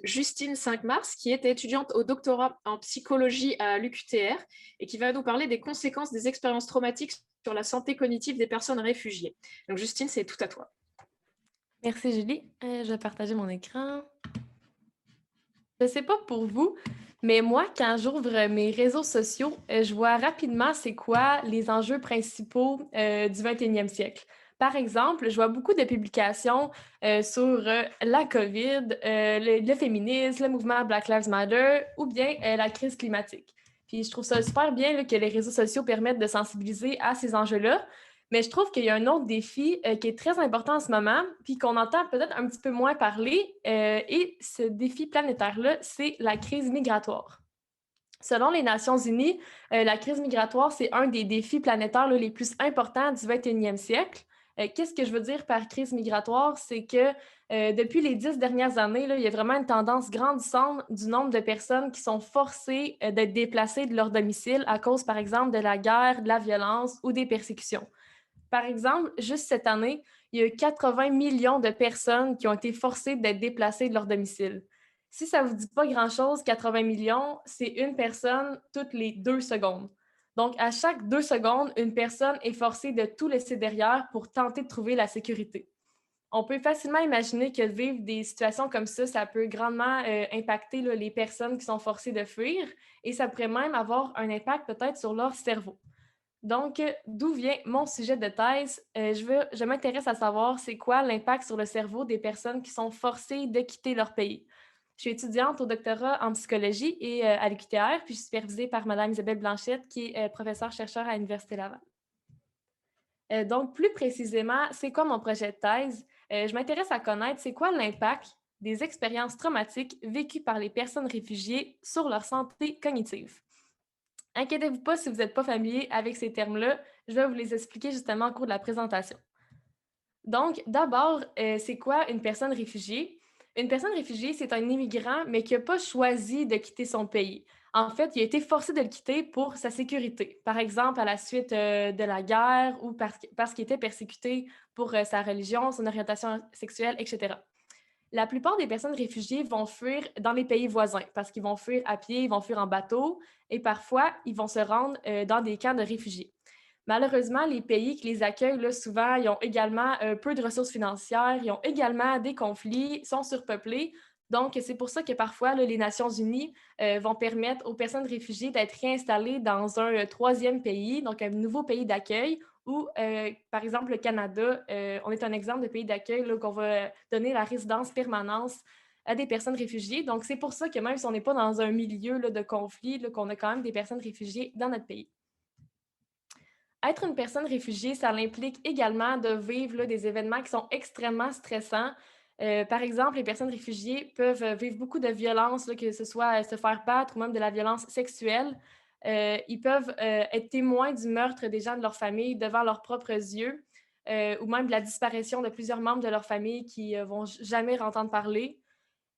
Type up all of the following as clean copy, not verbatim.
Justine 5 mars, qui est étudiante au doctorat en psychologie à l'UQTR et qui va nous parler des conséquences des expériences traumatiques sur la santé cognitive des personnes réfugiées. Donc Justine, c'est tout à toi. Merci Julie. Je vais partager mon écran. Je ne sais pas pour vous, mais moi, quand j'ouvre mes réseaux sociaux, je vois rapidement c'est quoi les enjeux principaux du 21e siècle. Par exemple, je vois beaucoup de publications sur la COVID, le féminisme, le mouvement Black Lives Matter ou bien la crise climatique. Puis je trouve ça super bien là, que les réseaux sociaux permettent de sensibiliser à ces enjeux-là. Mais je trouve qu'il y a un autre défi qui est très important en ce moment, puis qu'on entend peut-être un petit peu moins parler, et ce défi planétaire-là, c'est la crise migratoire. Selon les Nations unies, la crise migratoire, c'est un des défis planétaires là, les plus importants du 21e siècle. Qu'est-ce que je veux dire par crise migratoire? C'est que depuis les 10 dernières années, là, il y a vraiment une tendance grandissante du nombre de personnes qui sont forcées d'être déplacées de leur domicile à cause, par exemple, de la guerre, de la violence ou des persécutions. Par exemple, juste cette année, il y a eu 80 millions de personnes qui ont été forcées d'être déplacées de leur domicile. Si ça ne vous dit pas grand-chose, 80 millions, c'est une personne toutes les 2 secondes. Donc, à chaque 2 secondes, une personne est forcée de tout laisser derrière pour tenter de trouver la sécurité. On peut facilement imaginer que vivre des situations comme ça peut grandement impacter là, les personnes qui sont forcées de fuir et ça pourrait même avoir un impact peut-être sur leur cerveau. Donc, d'où vient mon sujet de thèse? Je m'intéresse à savoir c'est quoi l'impact sur le cerveau des personnes qui sont forcées de quitter leur pays. Je suis étudiante au doctorat en psychologie et à l'UQTR, puis je suis supervisée par Mme Isabelle Blanchette, qui est professeure-chercheur à l'Université Laval. Donc, plus précisément, c'est quoi mon projet de thèse? Je m'intéresse à connaître c'est quoi l'impact des expériences traumatiques vécues par les personnes réfugiées sur leur santé cognitive. Inquiétez-vous pas si vous n'êtes pas familier avec ces termes-là, je vais vous les expliquer justement au cours de la présentation. Donc, d'abord, c'est quoi une personne réfugiée? Une personne réfugiée, c'est un immigrant, mais qui n'a pas choisi de quitter son pays. En fait, il a été forcé de le quitter pour sa sécurité. Par exemple, à la suite de la guerre ou parce qu'il était persécuté pour sa religion, son orientation sexuelle, etc. La plupart des personnes réfugiées vont fuir dans les pays voisins parce qu'ils vont fuir à pied, ils vont fuir en bateau et parfois, ils vont se rendre dans des camps de réfugiés. Malheureusement, les pays qui les accueillent, là, souvent, ils ont également peu de ressources financières, ils ont également des conflits, sont surpeuplés. Donc, c'est pour ça que parfois, là, les Nations unies vont permettre aux personnes réfugiées d'être réinstallées dans un troisième pays, donc un nouveau pays d'accueil, ou, par exemple, le Canada, on est un exemple de pays d'accueil là, qu'on va donner la résidence permanence à des personnes réfugiées. Donc, c'est pour ça que même si on n'est pas dans un milieu là, de conflit, là, qu'on a quand même des personnes réfugiées dans notre pays. Être une personne réfugiée, ça implique également de vivre là, des événements qui sont extrêmement stressants. Par exemple, les personnes réfugiées peuvent vivre beaucoup de violences, là, que ce soit se faire battre ou même de la violence sexuelle. Ils peuvent être témoins du meurtre des gens de leur famille devant leurs propres yeux, ou même de la disparition de plusieurs membres de leur famille qui vont jamais entendre parler.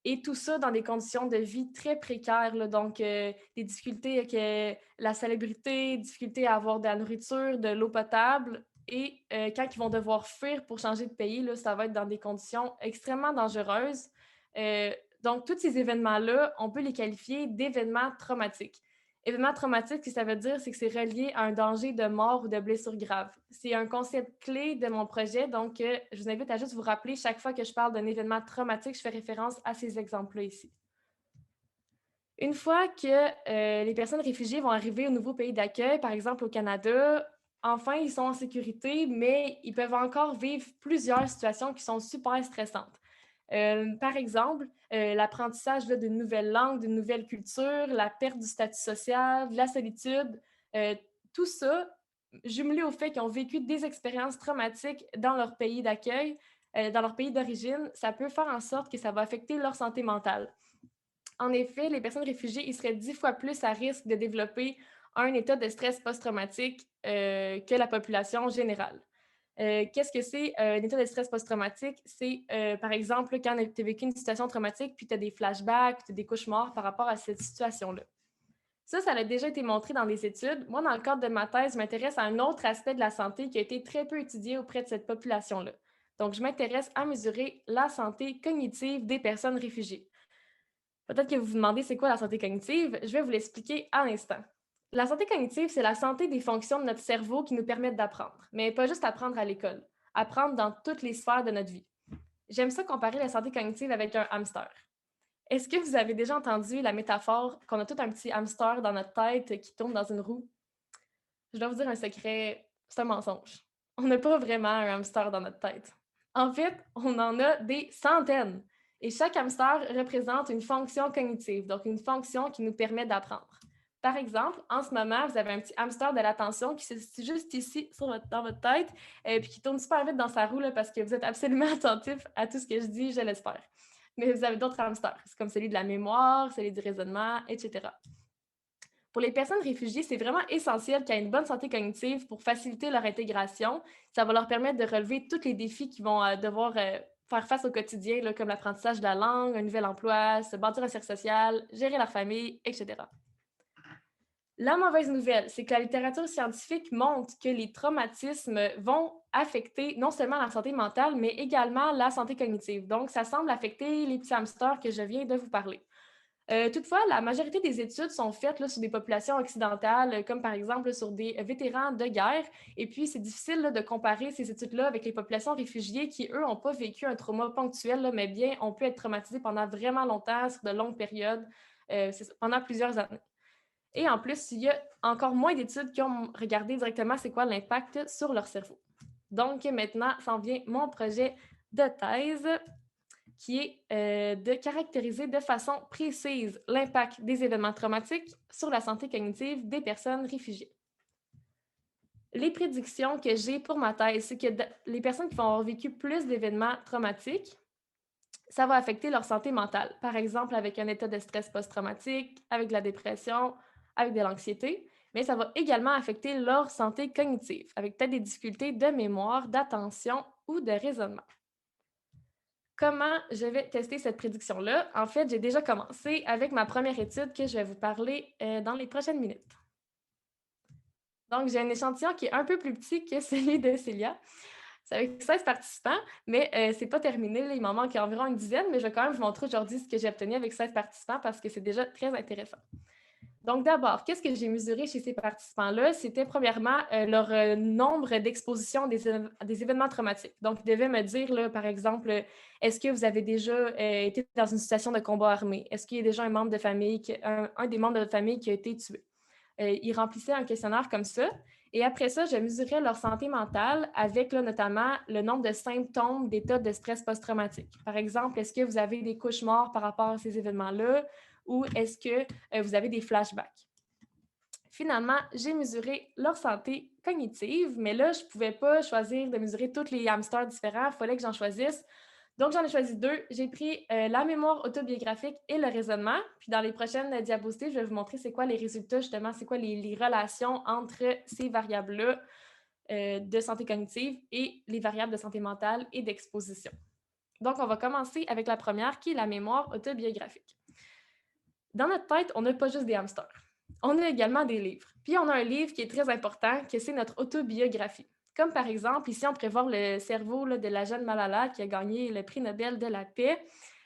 Et tout ça dans des conditions de vie très précaires, là, donc des difficultés avec la salubrité, difficultés à avoir de la nourriture, de l'eau potable. Et quand ils vont devoir fuir pour changer de pays, là, ça va être dans des conditions extrêmement dangereuses. Euh, donc, tous ces événements-là, on peut les qualifier d'événements traumatiques. Événement traumatique, ce que ça veut dire, c'est que c'est relié à un danger de mort ou de blessure grave. C'est un concept clé de mon projet, donc je vous invite à juste vous rappeler chaque fois que je parle d'un événement traumatique, je fais référence à ces exemples-là ici. Une fois que les personnes réfugiées vont arriver au nouveau pays d'accueil, par exemple au Canada, enfin, ils sont en sécurité, mais ils peuvent encore vivre plusieurs situations qui sont super stressantes. Par exemple, l'apprentissage d'une nouvelle langue, d'une nouvelle culture, la perte du statut social, de la solitude, euh, tout ça, jumelé au fait qu'ils ont vécu des expériences traumatiques dans leur pays d'accueil, dans leur pays d'origine, ça peut faire en sorte que ça va affecter leur santé mentale. En effet, les personnes réfugiées, ils seraient 10 fois plus à risque de développer un état de stress post-traumatique que la population générale. Qu'est-ce que c'est un état de stress post-traumatique? C'est, par exemple, quand tu as vécu une situation traumatique, puis tu as des flashbacks, tu as des cauchemars par rapport à cette situation-là. Ça a déjà été montré dans des études. Moi, dans le cadre de ma thèse, je m'intéresse à un autre aspect de la santé qui a été très peu étudié auprès de cette population-là. Donc, je m'intéresse à mesurer la santé cognitive des personnes réfugiées. Peut-être que vous vous demandez c'est quoi la santé cognitive. Je vais vous l'expliquer à l'instant. La santé cognitive, c'est la santé des fonctions de notre cerveau qui nous permettent d'apprendre, mais pas juste apprendre à l'école, apprendre dans toutes les sphères de notre vie. J'aime ça comparer la santé cognitive avec un hamster. Est-ce que vous avez déjà entendu la métaphore qu'on a tout un petit hamster dans notre tête qui tourne dans une roue? Je dois vous dire un secret, c'est un mensonge. On n'a pas vraiment un hamster dans notre tête. En fait, on en a des centaines. Et chaque hamster représente une fonction cognitive, donc une fonction qui nous permet d'apprendre. Par exemple, en ce moment, vous avez un petit hamster de l'attention qui se situe juste ici dans votre tête, puis qui tourne super vite dans sa roue là, parce que vous êtes absolument attentif à tout ce que je dis, je l'espère. Mais vous avez d'autres hamsters, c'est comme celui de la mémoire, celui du raisonnement, etc. Pour les personnes réfugiées, c'est vraiment essentiel qu'il y ait une bonne santé cognitive pour faciliter leur intégration. Ça va leur permettre de relever tous les défis qu'ils vont devoir faire face au quotidien, là, comme l'apprentissage de la langue, un nouvel emploi, se bâtir un cercle social, gérer leur famille, etc. La mauvaise nouvelle, c'est que la littérature scientifique montre que les traumatismes vont affecter non seulement la santé mentale, mais également la santé cognitive. Donc, ça semble affecter les petits hamsters que je viens de vous parler. Toutefois, la majorité des études sont faites là, sur des populations occidentales, comme par exemple là, sur des vétérans de guerre. Et puis, c'est difficile là, de comparer ces études-là avec les populations réfugiées qui, eux, n'ont pas vécu un trauma ponctuel, là, mais bien ont pu être traumatisés pendant vraiment longtemps, sur de longues périodes, pendant plusieurs années. Et en plus, il y a encore moins d'études qui ont regardé directement c'est quoi l'impact sur leur cerveau. Donc, maintenant, s'en vient mon projet de thèse qui est de caractériser de façon précise l'impact des événements traumatiques sur la santé cognitive des personnes réfugiées. Les prédictions que j'ai pour ma thèse, c'est que les personnes qui vont avoir vécu plus d'événements traumatiques, ça va affecter leur santé mentale. Par exemple, avec un état de stress post-traumatique, avec de la dépression, avec de l'anxiété, mais ça va également affecter leur santé cognitive, avec peut-être des difficultés de mémoire, d'attention ou de raisonnement. Comment je vais tester cette prédiction-là? En fait, j'ai déjà commencé avec ma première étude que je vais vous parler dans les prochaines minutes. Donc, j'ai un échantillon qui est un peu plus petit que celui de Célia. C'est avec 16 participants, mais ce n'est pas terminé. Là, il m'en manque environ une dizaine, mais je vais quand même vous montrer aujourd'hui ce que j'ai obtenu avec 16 participants parce que c'est déjà très intéressant. Donc, d'abord, qu'est-ce que j'ai mesuré chez ces participants-là? C'était premièrement leur nombre d'expositions des événements traumatiques. Donc, ils devaient me dire, là, par exemple, est-ce que vous avez déjà été dans une situation de combat armé? Est-ce qu'il y a déjà un membre de famille, un des membres de votre famille qui a été tué? Ils remplissaient un questionnaire comme ça. Et après ça, je mesurais leur santé mentale avec là, notamment le nombre de symptômes d'état de stress post-traumatique. Par exemple, est-ce que vous avez des cauchemars par rapport à ces événements-là ou est-ce que vous avez des flashbacks? Finalement, j'ai mesuré leur santé cognitive, mais là, je ne pouvais pas choisir de mesurer tous les hamsters différents. Il fallait que j'en choisisse. Donc, j'en ai choisi deux. J'ai pris la mémoire autobiographique et le raisonnement. Puis, dans les prochaines diapositives, je vais vous montrer c'est quoi les résultats, justement, c'est quoi les relations entre ces variables-là de santé cognitive et les variables de santé mentale et d'exposition. Donc, on va commencer avec la première, qui est la mémoire autobiographique. Dans notre tête, on n'a pas juste des hamsters. On a également des livres. Puis, on a un livre qui est très important, que c'est notre autobiographie. Comme par exemple, ici, on pourrait voir le cerveau là, de la jeune Malala qui a gagné le prix Nobel de la paix.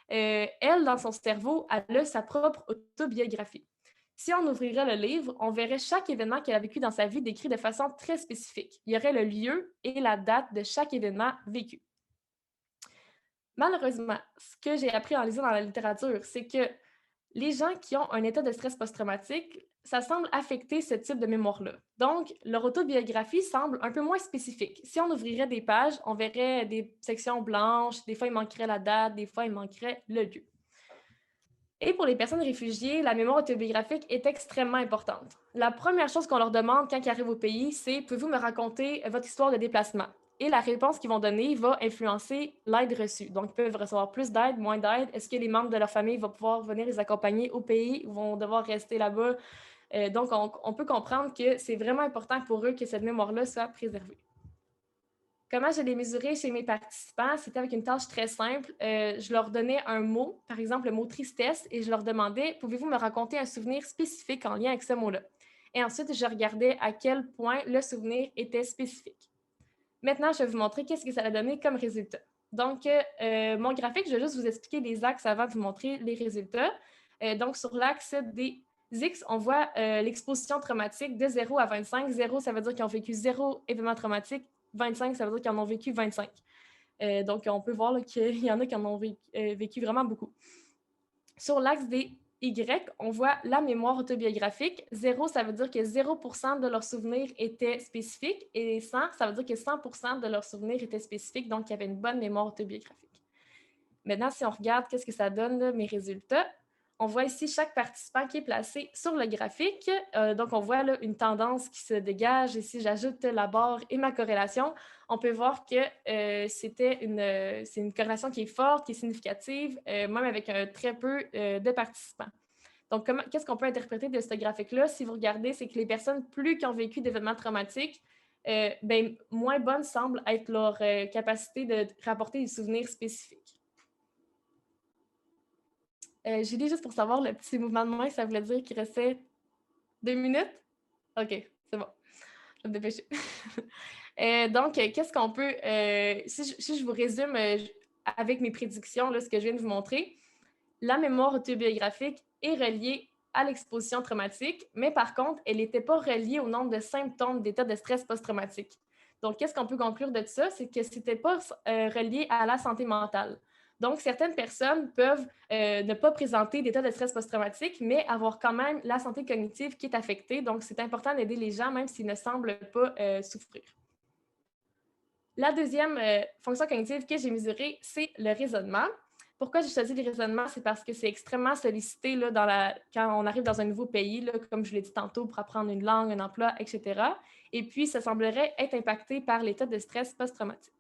Elle, dans son cerveau, elle a sa propre autobiographie. Si on ouvrirait le livre, on verrait chaque événement qu'elle a vécu dans sa vie décrit de façon très spécifique. Il y aurait le lieu et la date de chaque événement vécu. Malheureusement, ce que j'ai appris en lisant dans la littérature, c'est que les gens qui ont un état de stress post-traumatique, ça semble affecter ce type de mémoire-là. Donc, leur autobiographie semble un peu moins spécifique. Si on ouvrirait des pages, on verrait des sections blanches, des fois il manquerait la date, des fois il manquerait le lieu. Et pour les personnes réfugiées, la mémoire autobiographique est extrêmement importante. La première chose qu'on leur demande quand ils arrivent au pays, c'est « Pouvez-vous me raconter votre histoire de déplacement? » Et la réponse qu'ils vont donner va influencer l'aide reçue. Donc, ils peuvent recevoir plus d'aide, moins d'aide. Est-ce que les membres de leur famille vont pouvoir venir les accompagner au pays ou vont devoir rester là-bas? Donc, on peut comprendre que c'est vraiment important pour eux que cette mémoire-là soit préservée. Comment je l'ai mesuré chez mes participants? C'était avec une tâche très simple. Je leur donnais un mot, par exemple le mot tristesse, et je leur demandais, pouvez-vous me raconter un souvenir spécifique en lien avec ce mot-là? Et ensuite, je regardais à quel point le souvenir était spécifique. Maintenant, je vais vous montrer qu'est-ce que ça a donné comme résultat. Donc, mon graphique, je vais juste vous expliquer les axes avant de vous montrer les résultats. Donc, sur l'axe des X, on voit l'exposition traumatique de 0 à 25. 0, ça veut dire qu'ils ont vécu 0 événement traumatique. 25, ça veut dire qu'ils en ont vécu 25. Donc, on peut voir qu'il y en a qui en ont vécu vraiment beaucoup. Sur l'axe des Y, on voit la mémoire autobiographique. 0, ça veut dire que 0% de leurs souvenirs étaient spécifiques et 100, ça veut dire que 100% de leurs souvenirs étaient spécifiques, donc il y avait une bonne mémoire autobiographique. Maintenant, si on regarde qu'est-ce que ça donne, là, mes résultats, on voit ici chaque participant qui est placé sur le graphique. Donc, on voit là, une tendance qui se dégage. Et si j'ajoute la barre et ma corrélation, on peut voir que c'est une corrélation qui est forte, qui est significative, même avec très peu de participants. Donc, qu'est-ce qu'on peut interpréter de ce graphique-là? Si vous regardez, c'est que les personnes plus qui ont vécu d'événements traumatiques, moins bonnes semble être leur capacité de rapporter des souvenirs spécifiques. Julie, juste pour savoir, le petit mouvement de main, ça voulait dire qu'il restait 2 minutes? OK, c'est bon. Je vais me dépêcher. Donc, qu'est-ce qu'on peut... si je vous résume avec mes prédictions, là, ce que je viens de vous montrer, la mémoire autobiographique est reliée à l'exposition traumatique, mais par contre, elle n'était pas reliée au nombre de symptômes d'état de stress post-traumatique. Donc, qu'est-ce qu'on peut conclure de ça? C'est que ce n'était pas relié à la santé mentale. Donc, certaines personnes peuvent ne pas présenter d'état de stress post-traumatique, mais avoir quand même la santé cognitive qui est affectée. Donc, c'est important d'aider les gens, même s'ils ne semblent pas souffrir. La deuxième fonction cognitive que j'ai mesurée, c'est le raisonnement. Pourquoi j'ai choisi le raisonnement? C'est parce que c'est extrêmement sollicité là, quand on arrive dans un nouveau pays, là, comme je l'ai dit tantôt, pour apprendre une langue, un emploi, etc. Et puis, ça semblerait être impacté par l'état de stress post-traumatique.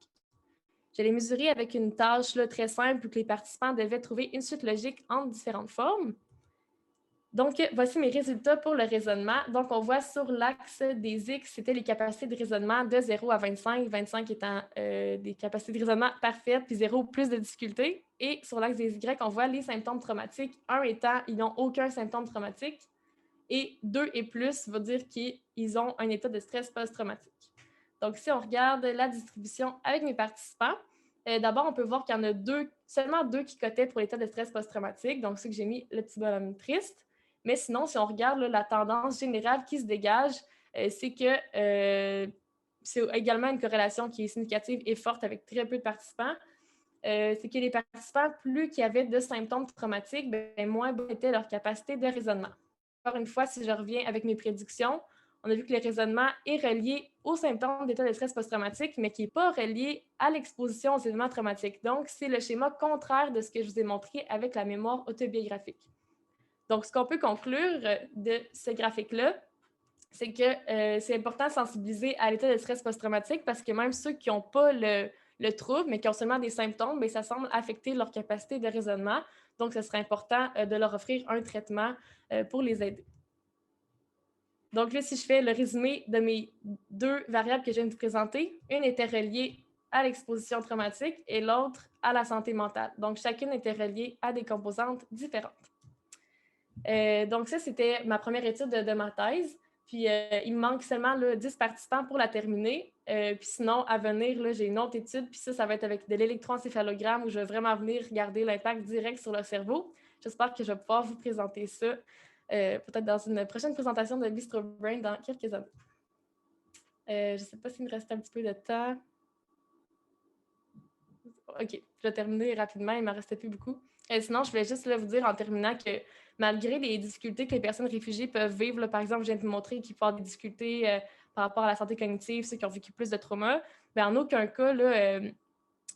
Je l'ai mesuré avec une tâche là, très simple où les participants devaient trouver une suite logique entre différentes formes. Donc, voici mes résultats pour le raisonnement. Donc, on voit sur l'axe des X, c'était les capacités de raisonnement de 0 à 25, 25 étant des capacités de raisonnement parfaites, puis 0 plus de difficultés. Et sur l'axe des Y, on voit les symptômes traumatiques. 1 étant, ils n'ont aucun symptôme traumatique. Et 2 et plus veut dire qu'ils ont un état de stress post-traumatique. Donc, si on regarde la distribution avec mes participants, d'abord, on peut voir qu'il y en a seulement 2 qui cotaient pour l'état de stress post-traumatique. Donc, c'est que j'ai mis le petit bonhomme triste. Mais sinon, si on regarde là, la tendance générale qui se dégage, c'est que c'est également une corrélation qui est significative et forte avec très peu de participants. C'est que les participants, plus qu'il y avait de symptômes traumatiques, moins bonne était leur capacité de raisonnement. Encore une fois, si je reviens avec mes prédictions, on a vu que le raisonnement est relié aux symptômes d'état de stress post-traumatique, mais qui n'est pas relié à l'exposition aux événements traumatiques. Donc, c'est le schéma contraire de ce que je vous ai montré avec la mémoire autobiographique. Donc, ce qu'on peut conclure de ce graphique-là, c'est que c'est important de sensibiliser à l'état de stress post-traumatique parce que même ceux qui n'ont pas le trouble, mais qui ont seulement des symptômes, ça semble affecter leur capacité de raisonnement. Donc, ce serait important de leur offrir un traitement pour les aider. Donc là, si je fais le résumé de mes 2 variables que je viens de vous présenter, une était reliée à l'exposition traumatique et l'autre à la santé mentale. Donc, chacune était reliée à des composantes différentes. Donc, ça, c'était ma première étude de ma thèse. Puis, il me manque seulement là, 10 participants pour la terminer. Puis sinon, à venir, là, j'ai une autre étude. Puis ça va être avec de l'électroencéphalogramme où je vais vraiment venir regarder l'impact direct sur le cerveau. J'espère que je vais pouvoir vous présenter ça peut-être dans une prochaine présentation de Bistro Brain dans quelques années. Je ne sais pas s'il me reste un petit peu de temps. OK, je vais terminer rapidement, il ne m'en restait plus beaucoup. Sinon, je voulais juste là, vous dire en terminant que malgré les difficultés que les personnes réfugiées peuvent vivre, là, par exemple, je viens de vous montrer qu'ils peuvent avoir des difficultés par rapport à la santé cognitive, ceux qui ont vécu plus de trauma, mais en aucun cas, là,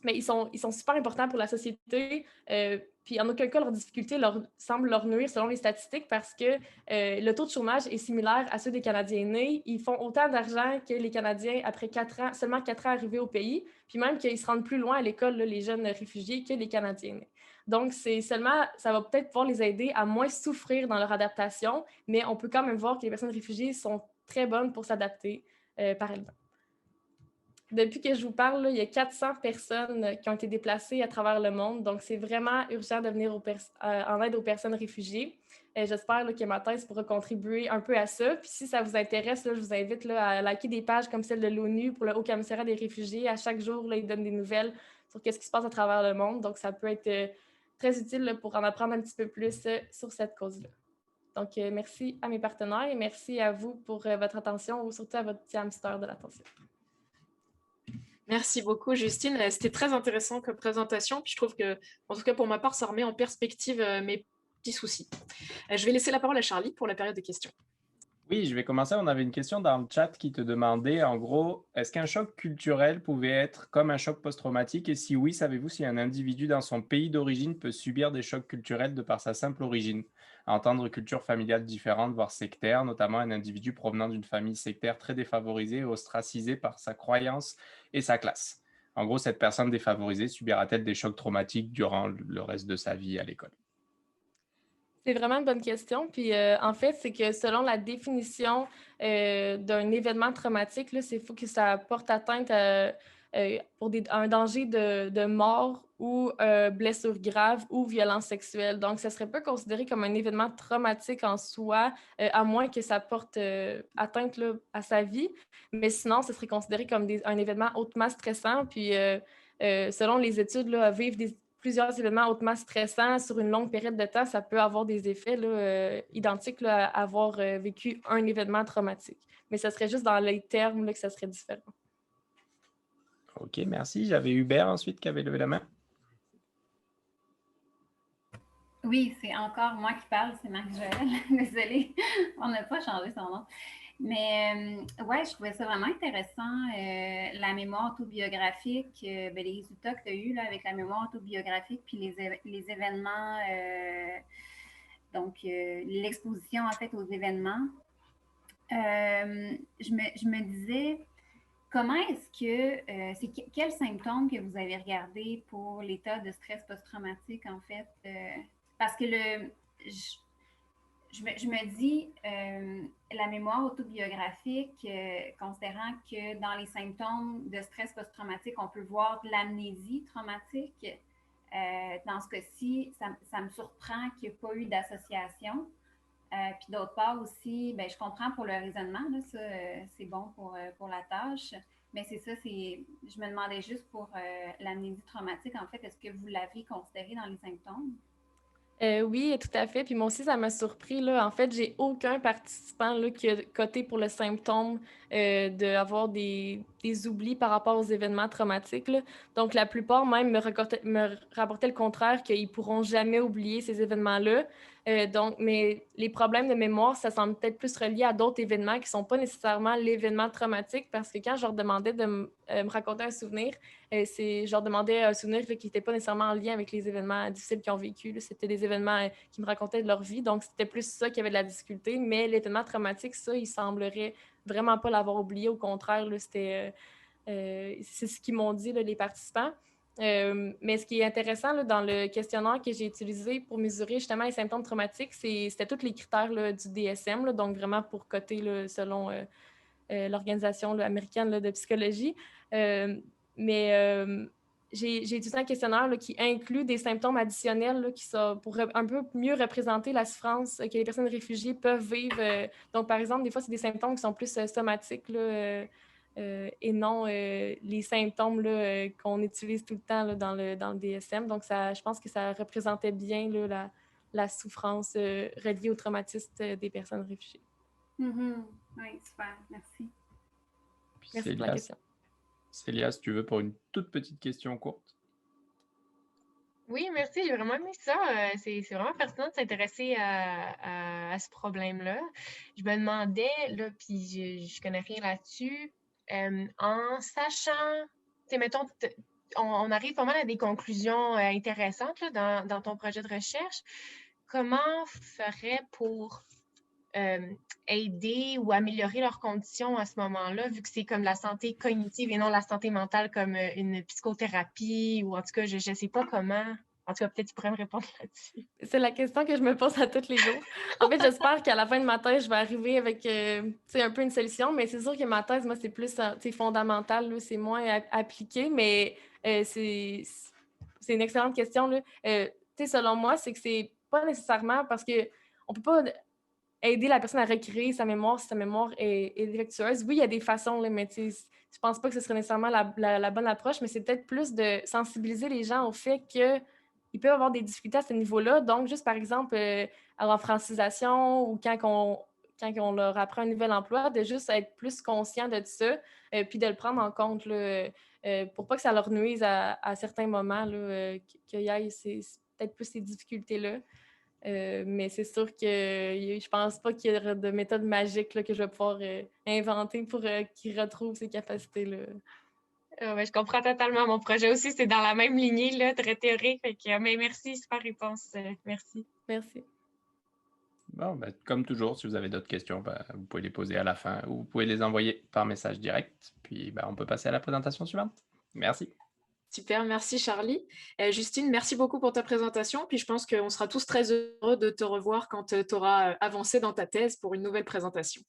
mais ils sont super importants pour la société. Puis en aucun cas, leurs difficultés semblent leur nuire selon les statistiques parce que le taux de chômage est similaire à ceux des Canadiens nés. Ils font autant d'argent que les Canadiens après 4 ans, seulement 4 ans arrivés au pays, puis même qu'ils se rendent plus loin à l'école, là, les jeunes réfugiés, que les Canadiens nés. Donc, ça va peut-être pouvoir les aider à moins souffrir dans leur adaptation, mais on peut quand même voir que les personnes réfugiées sont très bonnes pour s'adapter par elles-mêmes. Depuis que je vous parle, là, il y a 400 personnes qui ont été déplacées à travers le monde. Donc, c'est vraiment urgent de venir en aide aux personnes réfugiées. J'espère que ma thèse pourra contribuer un peu à ça. Puis si ça vous intéresse, là, je vous invite là, à liker des pages comme celle de l'ONU pour le Haut-Commissariat des réfugiés. À chaque jour, là, ils donnent des nouvelles sur ce qui se passe à travers le monde. Donc, ça peut être très utile là, pour en apprendre un petit peu plus sur cette cause-là. Donc, merci à mes partenaires et merci à vous pour votre attention ou surtout à votre petit hamster de l'attention. Merci beaucoup, Justine. C'était très intéressant comme présentation. Puis je trouve que, en tout cas pour ma part, ça remet en perspective mes petits soucis. Je vais laisser la parole à Charlie pour la période de questions. Oui, je vais commencer. On avait une question dans le chat qui te demandait, en gros, est-ce qu'un choc culturel pouvait être comme un choc post-traumatique? Et si oui, savez-vous si un individu dans son pays d'origine peut subir des chocs culturels de par sa simple origine? À entendre culture familiale différente, voire sectaire, notamment un individu provenant d'une famille sectaire très défavorisée et ostracisée par sa croyance et sa classe. En gros, cette personne défavorisée subira-t-elle des chocs traumatiques durant le reste de sa vie à l'école? C'est vraiment une bonne question. Puis en fait, c'est que selon la définition d'un événement traumatique, il faut que ça porte atteinte pour un danger de mort ou blessure grave ou violence sexuelle. Donc, ça ne serait pas considéré comme un événement traumatique en soi, à moins que ça porte atteinte là, à sa vie. Mais sinon, ce serait considéré comme un événement hautement stressant. Puis, selon les études, là, vivre plusieurs événements hautement stressants sur une longue période de temps, ça peut avoir des effets là, identiques là, à avoir vécu un événement traumatique. Mais ça serait juste dans les termes là, que ça serait différent. OK, merci. J'avais Hubert ensuite qui avait levé la main. Oui, c'est encore moi qui parle, c'est Marc-Joël. Désolée, on n'a pas changé son nom. Mais ouais, je trouvais ça vraiment intéressant, la mémoire autobiographique, les résultats que tu as eus là, avec la mémoire autobiographique, puis les événements, donc l'exposition en fait aux événements. Je me disais, comment est-ce que, c'est quels symptômes que vous avez regardés pour l'état de stress post-traumatique en fait? Parce que je me dis, la mémoire autobiographique, considérant que dans les symptômes de stress post-traumatique, on peut voir de l'amnésie traumatique. Dans ce cas-ci, ça me surprend qu'il n'y ait pas eu d'association. Puis d'autre part aussi, je comprends pour le raisonnement, là, ça, c'est bon pour la tâche. Mais c'est ça, je me demandais juste pour l'amnésie traumatique, en fait, est-ce que vous l'aviez considéré dans les symptômes? Oui, tout à fait. Puis moi aussi, ça m'a surpris. Là. En fait, j'ai aucun participant là, qui a coté pour le symptôme d'avoir des oublis par rapport aux événements traumatiques. Là. Donc, la plupart même me rapportaient le contraire, qu'ils ne pourront jamais oublier ces événements-là. Mais les problèmes de mémoire, ça semble peut-être plus relié à d'autres événements qui ne sont pas nécessairement l'événement traumatique, parce que quand je leur demandais de me raconter un souvenir, je leur demandais un souvenir là, qui n'était pas nécessairement en lien avec les événements difficiles qu'ils ont vécu. Là. C'était des événements qui me racontaient de leur vie, donc c'était plus ça qui avait de la difficulté. Mais l'événement traumatique, ça, il semblerait vraiment pas l'avoir oublié. Au contraire, là, c'est ce qu'ils m'ont dit, là, les participants. Mais ce qui est intéressant là, dans le questionnaire que j'ai utilisé pour mesurer justement les symptômes traumatiques, c'était tous les critères là, du DSM, là, donc vraiment pour coter là, selon l'Organisation là, américaine là, de psychologie. Mais j'ai utilisé un questionnaire là, qui inclut des symptômes additionnels là, qui sont pour un peu mieux représenter la souffrance que les personnes réfugiées peuvent vivre. Donc, par exemple, des fois, c'est des symptômes qui sont plus somatiques là, et non les symptômes là, qu'on utilise tout le temps là, dans le DSM. Donc, je pense que ça représentait bien là, la souffrance reliée au traumatisme des personnes réfugiées. Mm-hmm. Oui, super, merci. Merci pour la question. Célia, si tu veux, pour une toute petite question courte. Oui, merci, j'ai vraiment aimé ça. C'est vraiment pertinent de s'intéresser à ce problème-là. Je me demandais, là, puis je connais rien là-dessus, en sachant, tu sais, mettons, on arrive pas mal à des conclusions intéressantes là, dans ton projet de recherche. Comment ferait pour aider ou améliorer leurs conditions à ce moment-là, vu que c'est comme la santé cognitive et non la santé mentale comme une psychothérapie, ou en tout cas, je ne sais pas comment. En tout cas, peut-être tu pourrais me répondre là-dessus. C'est la question que je me pose à tous les jours. En fait, j'espère qu'à la fin de ma thèse, je vais arriver avec un peu une solution, mais c'est sûr que ma thèse, moi, c'est plus fondamental, là, c'est moins appliqué, mais c'est une excellente question. Là. Selon moi, c'est que c'est pas nécessairement parce qu'on peut pas aider la personne à recréer sa mémoire si sa mémoire est défectueuse. Oui, il y a des façons, là, mais je pense pas que ce serait nécessairement la bonne approche, mais c'est peut-être plus de sensibiliser les gens au fait que ils peuvent avoir des difficultés à ce niveau-là. Donc, juste par exemple, en francisation ou quand on leur apprend un nouvel emploi, de juste être plus conscient de ça, puis de le prendre en compte là, pour pas que ça leur nuise à certains moments, là, qu'il y ait peut-être plus ces difficultés-là. Mais c'est sûr que je pense pas qu'il y ait de méthode magique là, que je vais pouvoir inventer pour qu'ils retrouvent ces capacités-là. Je comprends totalement. Mon projet aussi, c'est dans la même lignée, là, très théorique. Fait que, mais merci, super réponse. Merci. Merci. Bon, ben, comme toujours, si vous avez d'autres questions, ben, vous pouvez les poser à la fin ou vous pouvez les envoyer par message direct. Puis ben, on peut passer à la présentation suivante. Merci. Super, merci Charlie. Justine, merci beaucoup pour ta présentation. Puis je pense qu'on sera tous très heureux de te revoir quand tu auras avancé dans ta thèse pour une nouvelle présentation.